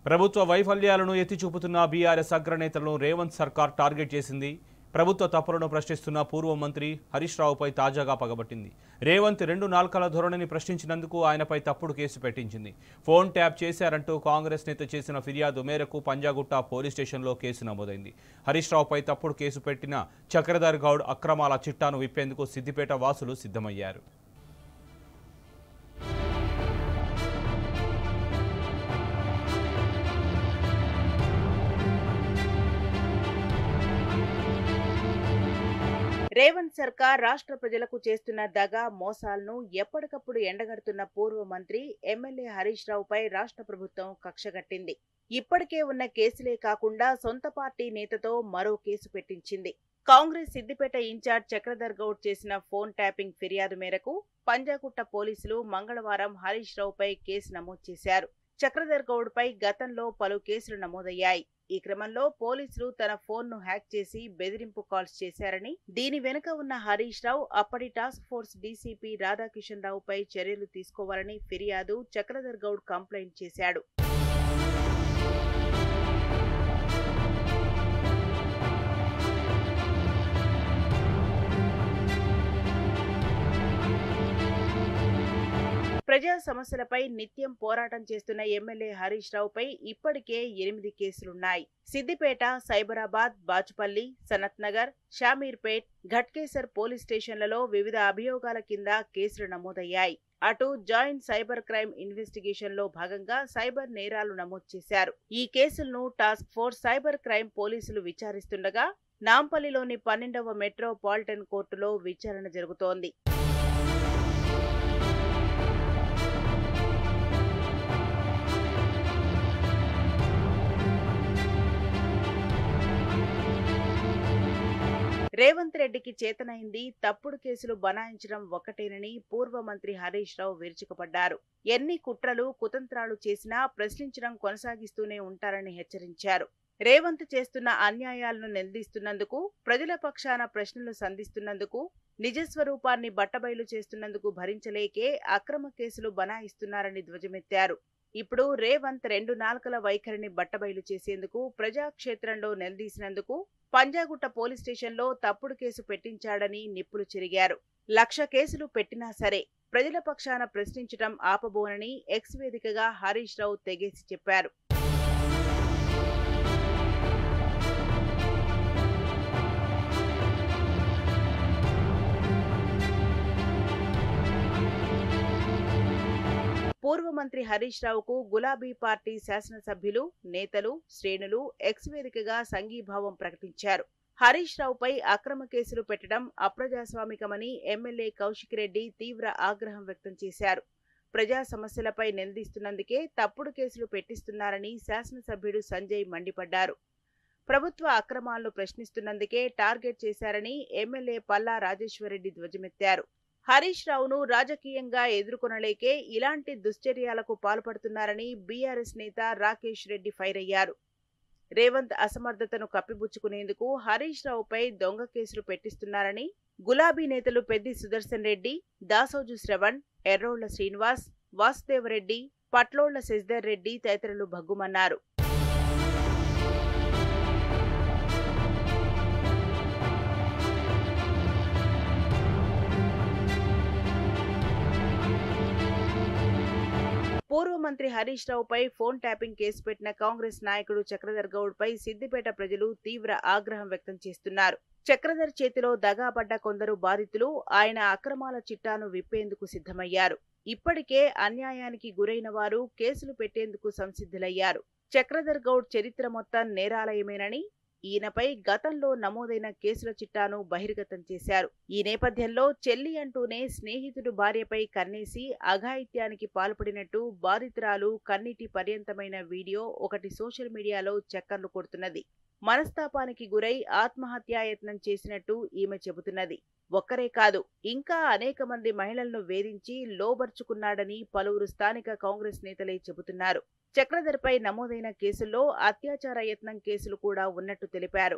ప్రభుత్వ వైఫల్యాలను ఎత్తిచూపుతున్న బీఆర్ఎస్ అగ్రనేతలను రేవంత్ సర్కార్ టార్గెట్ చేసింది. ప్రభుత్వ తప్పులను ప్రశ్నిస్తున్న పూర్వ మంత్రి హరీష్ రావుపై తాజాగా పగబట్టింది. రేవంత్ 2 నాల్కల ధోరణిని ప్రశ్నించినందుకు ఆయనపై తప్పుడు కేసు పెట్టించింది. ఫోన్ ట్యాప్ చేశారంటూ కాంగ్రెస్ నేత చేసిన ఫిర్యాదు మేరకు పంజాగుట్ట పోలీస్ స్టేషన్లో కేసు నమోదైంది. హరీష్ రావుపై తప్పుడు కేసు పెట్టిన చక్రధర్ గౌడ్ అక్రమాల చిట్టాను విప్పేందుకు సిద్దిపేట వాసులు సిద్ధమయ్యారు. రేవంత్ సర్కార్ రాష్ట్ర ప్రజలకు చేస్తున్న దగా మోసాలను ఎప్పటికప్పుడు ఎండగడుతున్న పూర్వ మంత్రి ఎమ్మెల్యే హరీష్ రావుపై రాష్ట్ర ప్రభుత్వం కక్షగట్టింది. ఇప్పటికే ఉన్న కేసులే కాకుండా సొంత పార్టీ నేతతో మరో కేసు పెట్టించింది. కాంగ్రెస్ సిద్దిపేట ఇన్ఛార్జ్ చక్రధర్ గౌడ్ చేసిన ఫోన్ ట్యాపింగ్ ఫిర్యాదు మేరకు పంజాగుట్ట పోలీసులు మంగళవారం హరీష్ రావుపై కేసు నమోదు చేశారు. చక్రధర్ గౌడ్ పై గతంలో పలు కేసులు నమోదయ్యాయి. ఈ క్రమంలో పోలీసులు తన ఫోన్ను హ్యాక్ చేసి బెదిరింపు కాల్స్ చేశారని, దీని వెనుక ఉన్న హరీష్ రావు అప్పటి టాస్క్ ఫోర్స్ డీసీపీ రాధాకిషన్ రావుపై చర్యలు తీసుకోవాలని ఫిర్యాదు చక్రధర్ గౌడ్ కంప్లైంట్ చేశాడు. ప్రజా సమస్యలపై నిత్యం పోరాటం చేస్తున్న ఎమ్మెల్యే హరీష్ రావుపై ఇప్పటికే 8 కేసులున్నాయి. సిద్దిపేట, సైబరాబాద్, బాచుపల్లి, సనత్ నగర్, షామీర్పేట్, ఘట్కేసర్ పోలీస్ స్టేషన్లలో వివిధ అభియోగాల కింద కేసులు నమోదయ్యాయి. అటు జాయింట్ సైబర్ క్రైమ్ ఇన్వెస్టిగేషన్ లో భాగంగా సైబర్ నేరాలు నమోదు చేశారు. ఈ కేసులను టాస్క్ ఫోర్స్ సైబర్ క్రైమ్ పోలీసులు విచారిస్తుండగా నాంపల్లిలోని 12వ మెట్రోపాలిటన్ కోర్టులో విచారణ జరుగుతోంది. రేవంత్ రెడ్డికి చేతనైంది తప్పుడు కేసులు బనాయించడం ఒక్కటేనని పూర్వ మంత్రి హరీష్ రావు విరుచుకుపడ్డారు. ఎన్ని కుట్రలు, కుతంత్రాలు చేసినా ప్రశ్నించడం కొనసాగిస్తూనే ఉంటారని హెచ్చరించారు. రేవంత్ చేస్తున్న అన్యాయాలను నిందిస్తున్నందుకు, ప్రజల పక్షాన ప్రశ్నలు సంధిస్తున్నందుకు, నిజస్వరూపాన్ని బట్టబయలు చేస్తున్నందుకు భరించలేకే అక్రమ కేసులు బనాయిస్తున్నారని ధ్వజమెత్తారు. ఇప్పుడు రేవంత్ 2 నాల్కల వైఖరిని బట్టబయలు చేసేందుకు, ప్రజాక్షేత్రంలో నిలదీసినందుకు పంజాగుట్ట పోలీస్ స్టేషన్లో తప్పుడు కేసు పెట్టించాడని నిప్పులు చెరిగారు. 1,00,000 కేసులు పెట్టినా సరే ప్రజల పక్షాన ప్రశ్నించటం ఆపబోనని ఎక్స్ వేదికగా హరీష్ రావు తెగేసి చెప్పారు. పూర్వ మంత్రి హరీష్ రావుకు గులాబీ పార్టీ శాసనసభ్యులు, నేతలు, శ్రేణులు ఎక్స్ వేదికగా సంఘీభావం ప్రకటించారు. హరీష్ రావుపై అక్రమ కేసులు పెట్టడం అప్రజాస్వామికమని ఎమ్మెల్యే కౌశిక్ రెడ్డి తీవ్ర ఆగ్రహం వ్యక్తం చేశారు. ప్రజా సమస్యలపై నిలదీస్తున్నందుకే తప్పుడు కేసులు పెట్టిస్తున్నారని శాసనసభ్యుడు సంజయ్ మండిపడ్డారు. ప్రభుత్వ అక్రమాలను ప్రశ్నిస్తున్నందుకే టార్గెట్ చేశారని ఎమ్మెల్యే పల్లా రాజేశ్వరరెడ్డి ధ్వజమెత్తారు. హరీష్ రావును రాజకీయంగా ఎదుర్కొనలేకే ఇలాంటి దుశ్చర్యాలకు పాల్పడుతున్నారని బీఆర్ఎస్ నేత రాకేష్ రెడ్డి ఫైర్ అయ్యారు. రేవంత్ అసమర్థతను కప్పిపుచ్చుకునేందుకు హరీష్ రావుపై దొంగ కేసులు పెట్టిస్తున్నారని గులాబీ నేతలు పెద్ది సుదర్శన్ రెడ్డి, దాసోజు శ్రవణ్, ఎర్రోళ్ల శ్రీనివాస్, వాసుదేవరెడ్డి, పట్లోళ్ల శశిధర్ రెడ్డి తదితరులు భగ్గుమన్నారు. పూర్వ మంత్రి హరీష్ రావుపై ఫోన్ ట్యాపింగ్ కేసు పెట్టిన కాంగ్రెస్ నాయకుడు చక్రధర్ గౌడ్ పై సిద్దిపేట ప్రజలు తీవ్ర ఆగ్రహం వ్యక్తం చేస్తున్నారు. చక్రధర్ చేతిలో దగాపడ్డ కొందరు బాధితులు ఆయన అక్రమాల చిట్టాను విప్పేందుకు సిద్ధమయ్యారు. ఇప్పటికే అన్యాయానికి గురైన వారు కేసులు పెట్టేందుకు సంసిద్ధులయ్యారు. చక్రధర్ గౌడ్ చరిత్ర మొత్తం నేరాలయమేనని, ఈయనపై గతంలో నమోదైన కేసుల చిట్టాను బహిర్గతం చేశారు. ఈ నేపథ్యంలో చెల్లి అంటూనే స్నేహితుడు భార్యపై కన్నేసి అఘాయిత్యానికి పాల్పడినట్టు బాధితురాలు కన్నీటి పర్యంతమైన వీడియో ఒకటి సోషల్ మీడియాలో చక్కర్లు కొడుతున్నది. మనస్తాపానికి గురై ఆత్మహత్యాయత్నం చేసినట్టు ఈమె చెబుతున్నది. ఒక్కరే కాదు, ఇంకా అనేక మంది మహిళలను వేధించి లోబర్చుకున్నాడని పలువురు స్థానిక కాంగ్రెస్ నేతలే చెబుతున్నారు. చక్రధర్పై నమోదైన కేసుల్లో అత్యాచార యత్నం కేసులు కూడా ఉన్నట్టు తెలిపారు.